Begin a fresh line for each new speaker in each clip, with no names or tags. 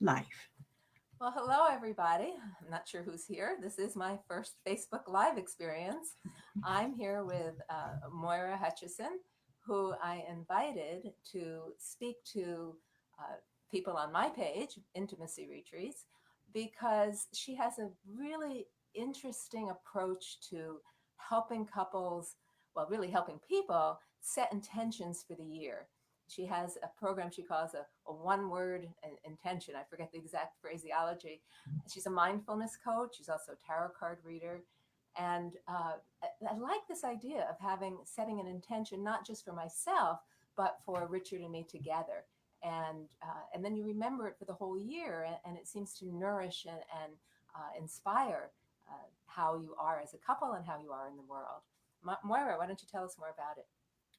live.
Well, hello, everybody. I'm not sure who's here. This is my first Facebook Live experience. I'm here with Moira Hutchison, who I invited to speak to uh, people on my page, Intimacy Retreats, because she has a really interesting approach to helping couples, well, really helping people set intentions for the year. She has a program she calls a one word intention. I forget the exact phraseology. She's a mindfulness coach. She's also a tarot card reader. And I like this idea of setting an intention, not just for myself, but for Richard and me together. And then you remember it for the whole year, and it seems to nourish and inspire how you are as a couple and how you are in the world. Moira, why don't you tell us more about it?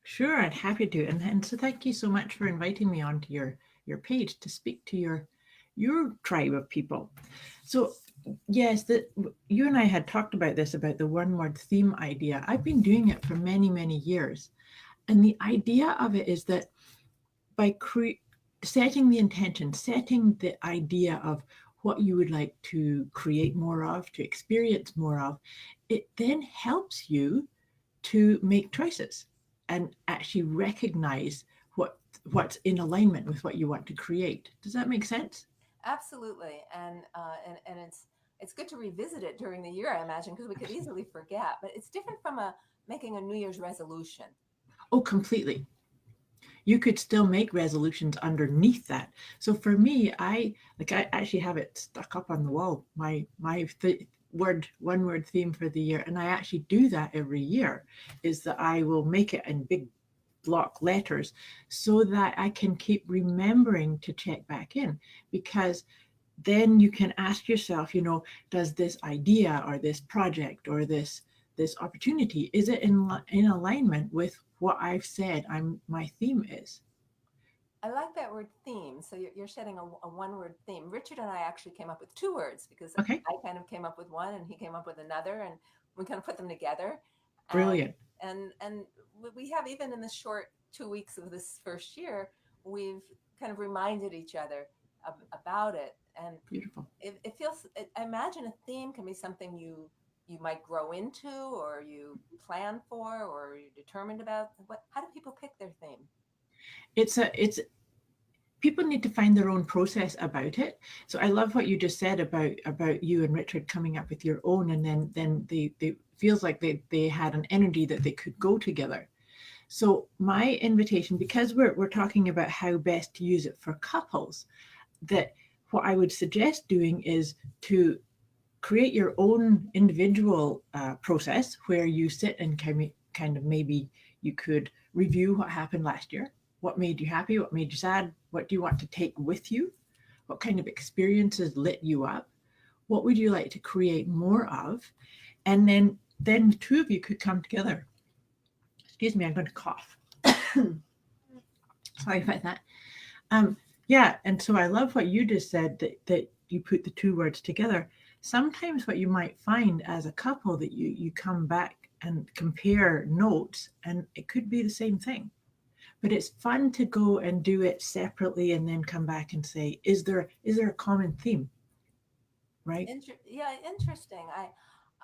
Sure, I'd happy to. And so thank you so much for inviting me onto your page to speak to your tribe of people. So yes, that you and I had talked about this, about the one word theme idea. I've been doing it for many, many years. And the idea of it is that by setting the intention, setting the idea of what you would like to create more of, to experience more of, it then helps you to make choices and actually recognize what's in alignment with what you want to create. Does that make sense?
Absolutely, and it's good to revisit it during the year, I imagine, because we could easily forget. But it's different from a making a New Year's resolution.
Oh, completely. You could still make resolutions underneath that. So for me, I actually have it stuck up on the wall. My one word theme for the year, and I actually do that every year, is that I will make it in big block letters so that I can keep remembering to check back in, because then you can ask yourself, does this idea or this project or this opportunity, is it in alignment with what I've said my theme is?
I like that word theme. So you're setting a one word theme. Richard and I actually came up with two words because
Okay,
I kind of came up with one and he came up with another, and we kind of put them together. And
brilliant,
and we have, even in the short 2 weeks of this first year, we've kind of reminded each other about it. And
beautiful.
it feels, I imagine a theme can be something you might grow into, or you plan for, or you're determined about. How do people pick their theme?
It's people need to find their own process about it. So I love what you just said about you and Richard coming up with your own, and then they feels like they had an energy that they could go together. So my invitation, because we're talking about how best to use it for couples, that what I would suggest doing is to create your own individual process where you sit and kind of maybe you could review what happened last year, what made you happy, what made you sad, what do you want to take with you, what kind of experiences lit you up, what would you like to create more of, and then the two of you could come together. Excuse me, I'm going to cough. Sorry about that. Um, yeah, and so I love what you just said, that you put the two words together. Sometimes what you might find as a couple, that you come back and compare notes, and it could be the same thing. But it's fun to go and do it separately and then come back and say, is there a common theme, right?
Yeah, interesting.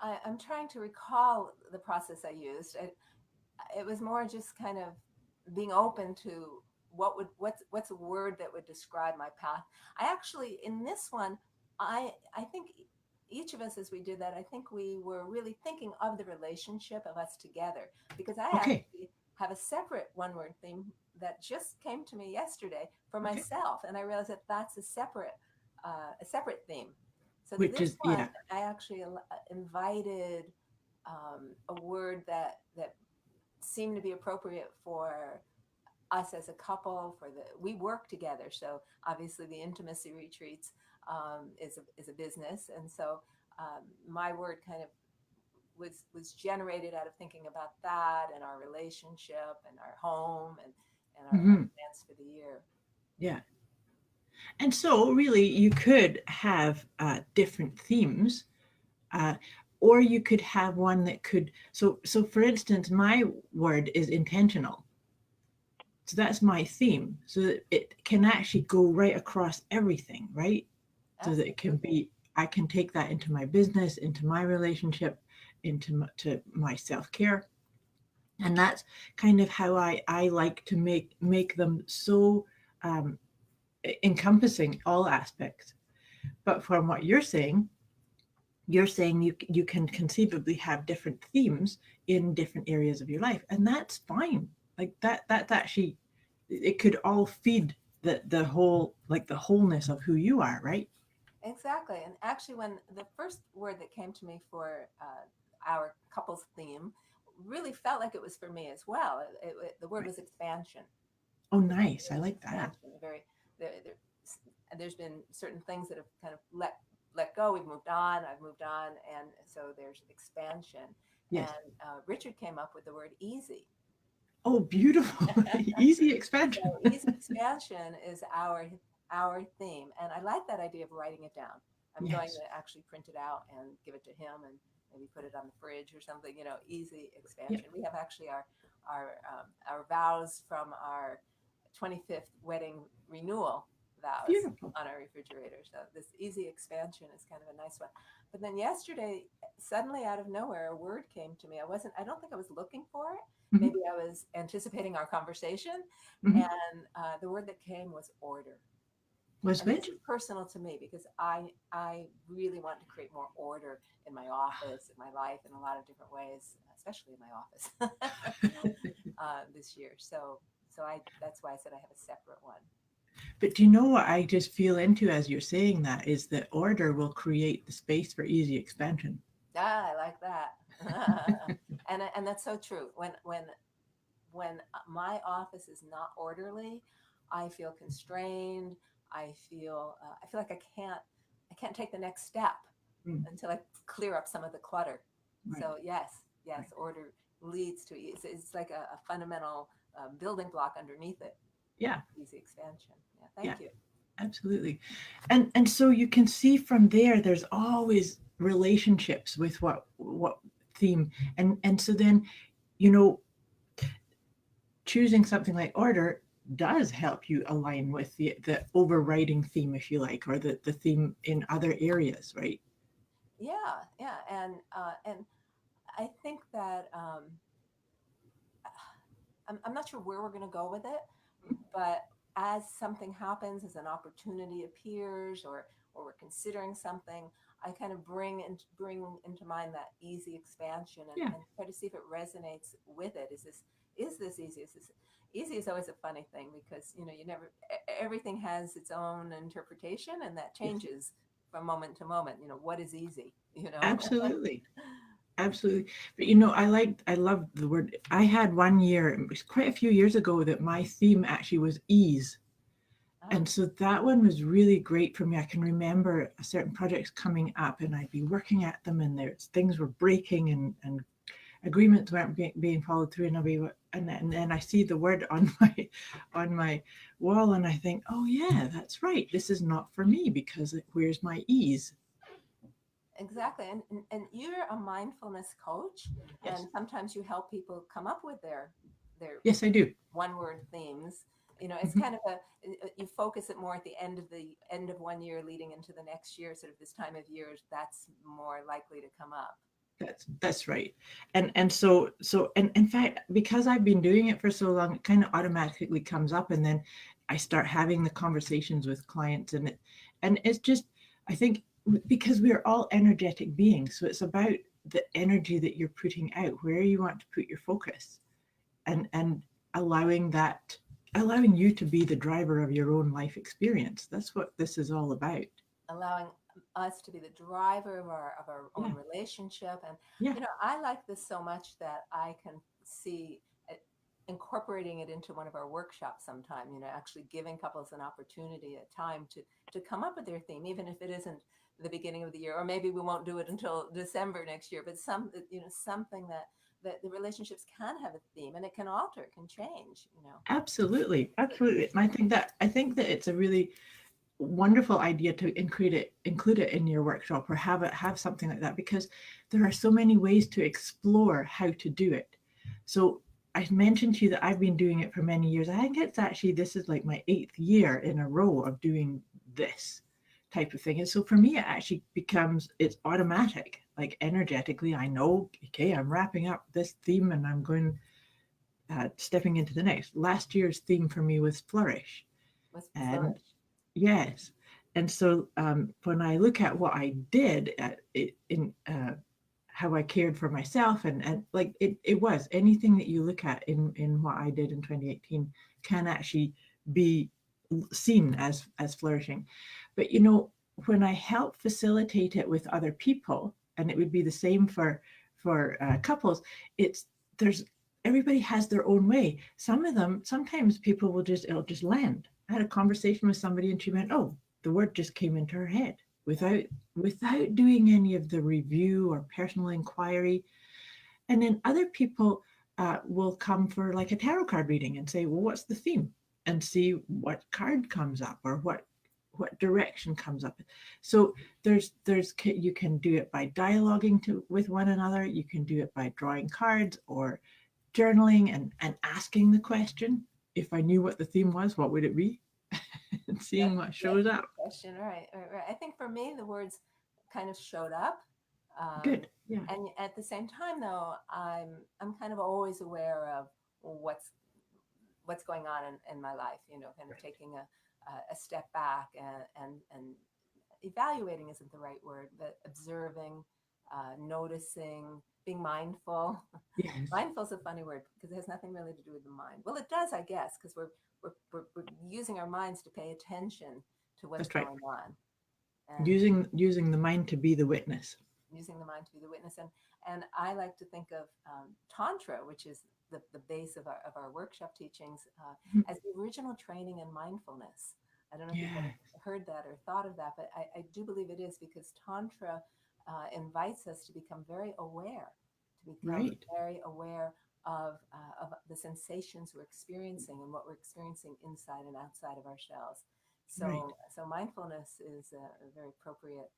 I'm trying to recall the process I used. It was more just kind of being open to what's a word that would describe my path. I actually, in this one, I think each of us, as we did that, I think we were really thinking of the relationship of us together, because I
Okay,
actually have a separate one word theme that just came to me yesterday for
okay.
myself, and I realized that that's a separate theme. So
Which
this
is,
one,
yeah,
I actually invited a word that seemed to be appropriate for us as a couple. For the We work together, so obviously the intimacy retreats is a business, and so my word kind of was generated out of thinking about that and our relationship and our home and our
hmm,
plans for the year.
yeah. And so really you could have different themes, uh, or you could have one that could, so for instance, my word is intentional. So that's my theme. So that it can actually go right across everything, right? So that it can
Absolutely.
be, I can take that into my business, into my relationship, to my self-care. And that's kind of how I like to make them so um, encompassing all aspects. But from what you're saying you can conceivably have different themes in different areas of your life, and that's fine. Like that's actually, it could all feed the whole, like the wholeness of who you are, right?
Exactly. And actually, when the first word that came to me for our couples theme really felt like it was for me as well. The word
Right.
was expansion.
Oh,
The
nice.
word
I
was
like that.
expansion. There's been certain things that have kind of let go. We've moved on. I've moved on, and so there's expansion.
Yes.
And Richard came up with the word easy.
Oh, beautiful. Easy
So
expansion.
easy expansion is our theme, and I like that idea of writing it down. I'm going
Yes.
to actually print it out and give it to him, and maybe put it on the fridge or something. Easy
Yeah.
expansion. We have actually our vows from our 25th wedding renewal vows
Beautiful.
on our refrigerator. So this easy expansion is kind of a nice one. But then yesterday, suddenly out of nowhere, a word came to me. I don't think I was looking for it.
Hmm.
Maybe I was anticipating our conversation,
Hmm.
and the word that came was order.
Was
And this
which?
is personal to me because I really want to create more order in my office, in my life, in a lot of different ways, especially in my office this year. So I that's why I said I have a separate one.
But do you know what I just feel into as you're saying that is that order will create the space for easy expansion.
Ah, I like that. And that's so true. When my office is not orderly, I feel constrained. I feel like I can't take the next step
Mm,
until I clear up some of the clutter.
right,
So yes,
right.
order leads to ease. It's like a fundamental building block underneath it.
Yeah,
Easy expansion. Yeah,
yeah,
thank you.
absolutely. And so you can see from there, there's always relationships with what theme. And so then, you know, choosing something like order does help you align with the overriding theme, if you like, or the theme in other areas, right?
Yeah, and I think that I'm not sure where we're going to go with it, but as something happens, as an opportunity appears, or we're considering something, I kind of bring into mind that easy expansion,
Yeah.
and try to see if it resonates with it. Is this easy? Is this easy? Is always a funny thing because you never everything has its own interpretation, and that
Yes.
changes from moment to moment. What is easy?
Absolutely. Absolutely. But you know, I love the word. I had one year, it was quite a few years ago, that my theme actually was ease.
Ah,
And so that one was really great for me. I can remember certain projects coming up and I'd be working at them and there's things were breaking and agreements weren't being followed through, and then I see the word on my wall and I think, oh yeah, that's right. This is not for me because where's my ease?
exactly. And you're a mindfulness coach,
Yes.
and sometimes you help people come up with their
Yes, I do.
one word themes. It's
Mhm.
kind of you focus it more at the end of one year leading into the next year, sort of this time of year, that's more likely to come up.
That's right. And in fact, because I've been doing it for so long, it kind of automatically comes up, and then I start having the conversations with clients, and it's just, I think, because we're all energetic beings, so it's about the energy that you're putting out, where you want to put your focus, and allowing that, allowing you to be the driver of your own life experience. That's what this is all about.
Allowing us to be the driver of our
Yeah.
own relationship. And
Yeah.
I like this so much that I can see incorporating it into one of our workshops sometime, actually giving couples an opportunity, a time to come up with their theme, even if it isn't the beginning of the year, or maybe we won't do it until December next year, but something that the relationships can have a theme, and it can alter, it can change.
Absolutely, absolutely. And I think that it's a really wonderful idea to include it in your workshop, or have something like that, because there are so many ways to explore how to do it. So I mentioned to you that I've been doing it for many years. I think it's actually, this is like my 8th year in a row of doing this type of thing. And so for me, it actually becomes, it's automatic, like energetically, I know, okay, I'm wrapping up this theme and I'm going, stepping into the next. Last year's theme for me was flourish.
Was
And
flourish.
yes. And so when I look at what I did in how I cared for myself, and like it was anything that you look at in what I did in 2018 can actually be seen as flourishing. But you know, when I help facilitate it with other people, and it would be the same for couples, it's there's everybody has their own way. Some of them, sometimes people will just, it'll just land. I had a conversation with somebody and she went, oh, the word just came into her head without doing any of the review or personal inquiry. And then other people will come for like a tarot card reading and say, well, what's the theme? And see what card comes up or what direction comes up. So there's you can do it by dialoguing with one another. You can do it by drawing cards or journaling and asking the question. If I knew what the theme was, what would it be? And seeing what shows
That's a
up.
good question. Right. I think for me, the words kind of showed up. Um,
Good. Yeah.
and at the same time, though, I'm kind of always aware of what's going on in my life. You know, kind of
Right.
taking a step back and evaluating isn't the right word, but observing, noticing, being mindful.
Yes.
Mindful is a funny word because it has nothing really to do with the mind. Well, it does, I guess, because we're using our minds to pay attention to what's
That's right.
going on, and
Using the mind to be the witness.
using the mind to be the witness. And I like to think of Tantra, which is the base of our workshop teachings, as the original training in mindfulness. I don't know if you've
Yeah.
heard that or thought of that, but I do believe it is because Tantra invites us to become very aware,
Right.
of the sensations we're experiencing and what we're experiencing inside and outside of ourselves.
Right.
So mindfulness is a very appropriate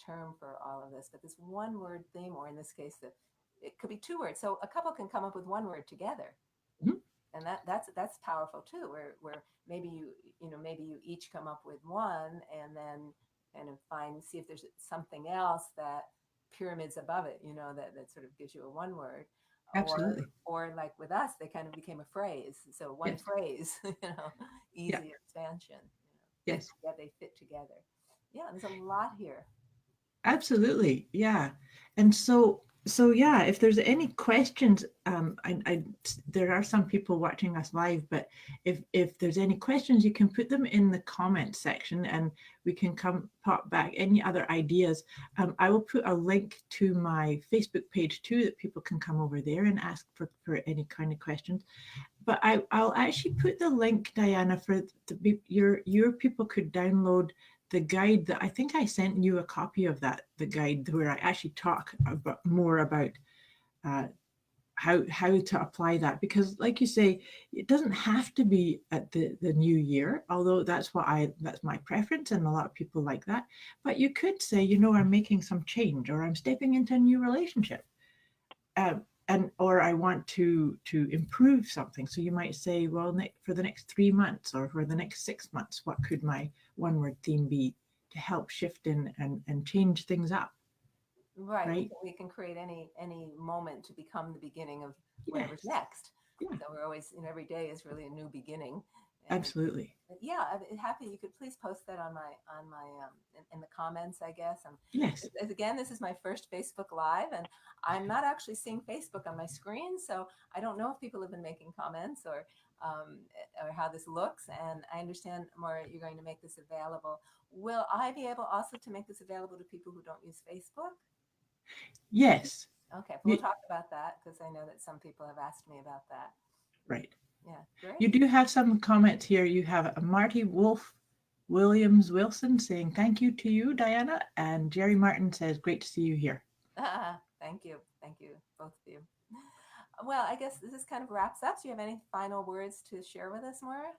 term for all of this. But this one word theme, or in this case, it could be two words. So a couple can come up with one word together,
Mhm.
and that's powerful too. Where maybe maybe you each come up with one, and then kind of see if there's something else that pyramids above it, that sort of gives you a one word,
Absolutely.
or like with us, they kind of became a phrase. So one
Yes.
phrase,
Yeah.
easy expansion.
Yes.
They fit together. Yeah, there's a lot here.
Absolutely. Yeah. And so yeah, if there's any questions, there are some people watching us live, but if there's any questions, you can put them in the comment section and we can pop back any other ideas. I will put a link to my Facebook page too, that people can come over there and ask for any kind of questions. But I'll actually put the link, Diana, for your people could download the guide that I think I sent you a copy of the guide where I actually talk more about uh, how to apply that, because like you say, it doesn't have to be at the new year, although that's my preference and a lot of people like that. But you could say, I'm making some change or I'm stepping into a new relationship. Or I want to improve something. So you might say, well, for the next 3 months or for the next 6 months, what could my one word theme be to help shift and change things up?
Right.
Right?
We can create any moment to become the beginning of whatever's
Yes.
next.
Yeah.
So we're always, every day is really a new beginning. And
Absolutely.
yeah, I'd be happy. You could please post that on my in the comments, I guess. And
Yes.
again, this is my first Facebook Live, and I'm not actually seeing Facebook on my screen, so I don't know if people have been making comments or how this looks. And I understand, Maura, you're going to make this available. Will I be able also to make this available to people who don't use Facebook?
Yes.
Okay, we'll
You,
talk about that because I know that some people have asked me about that.
right.
Yeah,
You
great.
do have some comments here. You have a Marty Wolf Williams Wilson saying thank you to you, Diana, and Jerry Martin says great to see you here.
Thank you. Thank you, both of you. Well, I guess this kind of wraps up. Do you have any final words to share with us, Maura?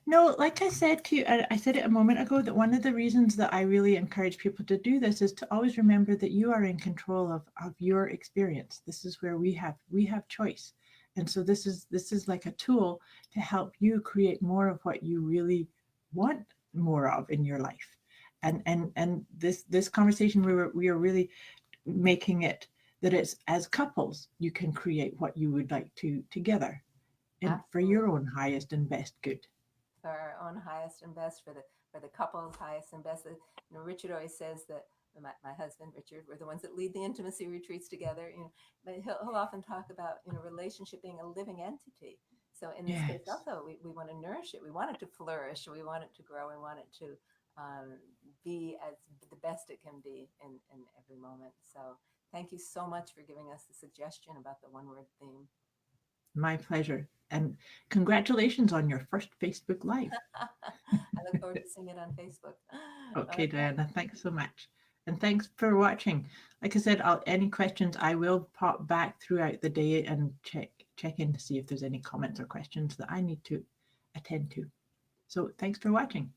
No, like I said to you, I said it a moment ago, that one of the reasons that I really encourage people to do this is to always remember that you are in control of your experience. This is where we have choice. And so this is like a tool to help you create more of what you really want more of in your life. And this conversation, we are really making it that it's as couples you can create what you would like to together, and for your
Absolutely.
own highest and best good.
For our own highest and best, for the couple's highest and best. Richard always says that my husband Richard, we're the ones that lead the intimacy retreats together. But he'll often talk about relationship being a living entity. So in this case,
Yes.
also we want to nourish it. We want it to flourish. We want it to grow. We want it to be as the best it can be in every moment. So thank you so much for giving us the suggestion about the one word theme.
My pleasure. And congratulations on your first Facebook Live.
I look forward to seeing it on Facebook.
Okay,
Okay.
Diana, thanks so much. And thanks for watching. Like I said, any questions, I will pop back throughout the day and check in to see if there's any comments or questions that I need to attend to. So thanks for watching.